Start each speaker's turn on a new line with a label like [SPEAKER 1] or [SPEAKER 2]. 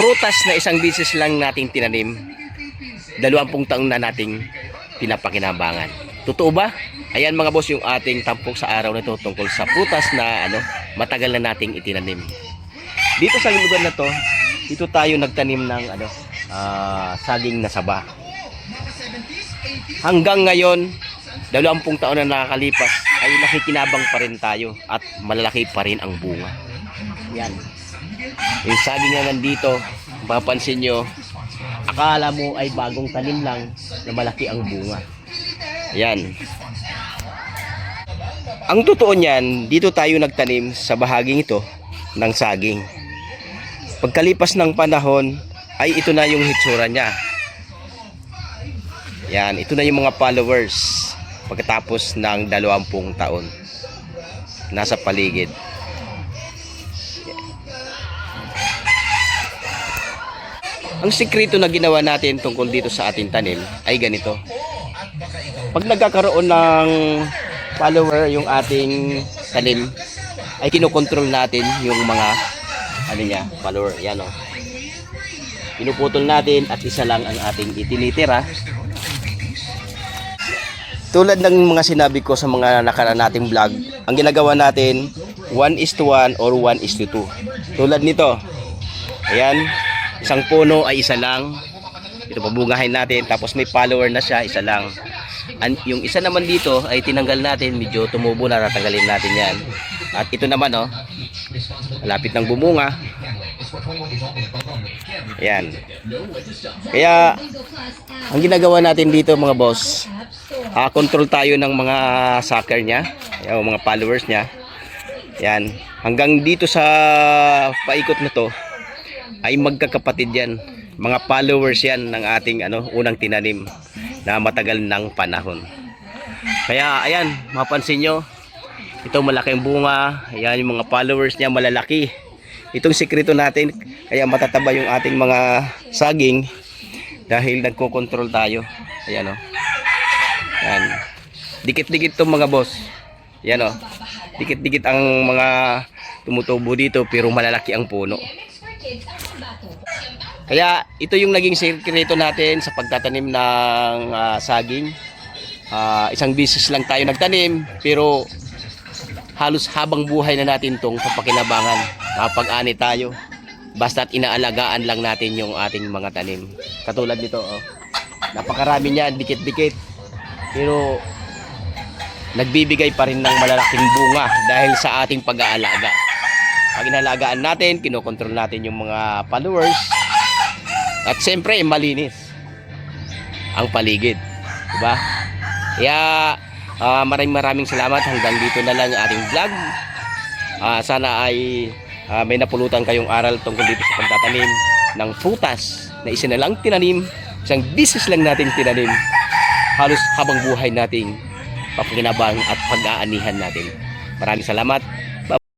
[SPEAKER 1] prutas na isang bisis lang nating tinanim, 20 taon na nating pinapakinabangan. Totoo ba? Ayan mga boss, yung ating tampok sa araw na ito tungkol sa prutas na matagal na nating itinanim. Dito sa lugar na to, dito tayo nagtanim ng saging na saba. Hanggang ngayon, 20 taon na nakakalipas, ay nakikinabang pa rin tayo at malalaki pa rin ang bunga. Yan. Yung saging na nandito, mapapansin nyo, akala mo ay bagong tanim lang na malaki ang bunga. Yan. Ang totoo niyan, dito tayo nagtanim sa bahaging ito ng saging. Pagkalipas ng panahon, ay ito na yung hitsura niya. Yan, ito na yung mga followers pagkatapos ng 20 taon nasa paligid. Ang sikreto na ginawa natin tungkol dito sa ating tanim ay ganito. Pag nagkakaroon ng follower yung ating tanim, ay kinokontrol natin yung mga follower. Yan o. Pinuputol natin at isa lang ang ating itinitira. Tulad ng mga sinabi ko sa mga nakaraan nating vlog, ang ginagawa natin 1:1 or 1:2. Tulad nito. Ayan, isang puno ay isa lang. Ito pabungahin natin, tapos may follower na siya, isa lang. Yung isa naman dito ay tinanggal natin, medyo tumubo na, natanggalin natin yan. At ito naman malapit ng bumunga. Ayan. Kaya ang ginagawa natin dito mga boss, control tayo ng mga sucker niya, yung mga followers niya. Yan, hanggang dito sa paikot na to ay magkakapatid yan. Mga followers yan ng ating unang tinanim na matagal ng panahon. Kaya ayan, mapansin nyo, ito malaking bunga. Ayan, yung mga followers niya malalaki. Itong sikreto natin, kaya matataba yung ating mga saging dahil nagko-control tayo. Ayan Yan. Dikit-dikit itong mga boss. Yan Dikit-dikit ang mga tumutubo dito pero malalaki ang puno. Kaya ito yung naging sekreto natin sa pagtatanim ng saging. Isang bisis lang tayo nagtanim pero halos habang buhay na natin itong papakinabangan. Kapag-ani tayo. Basta't inaalagaan lang natin yung ating mga tanim. Katulad nito napakarami niya, dikit-dikit. Pero nagbibigay pa rin ng malalaking bunga dahil sa ating pag-aalaga. Pag inalagaan natin, kinokontrol natin yung mga followers. At siyempre, malinis ang paligid. Diba? Kaya maraming salamat. Hanggang dito na lang ang ating vlog. Sana ay may napulutan kayong aral tungkol dito sa pagtatanim ng prutas na isa na lang tinanim. Isang business lang natin tinanim. Halos habang buhay nating papakinabangan at pag-aanihan natin. Maraming salamat.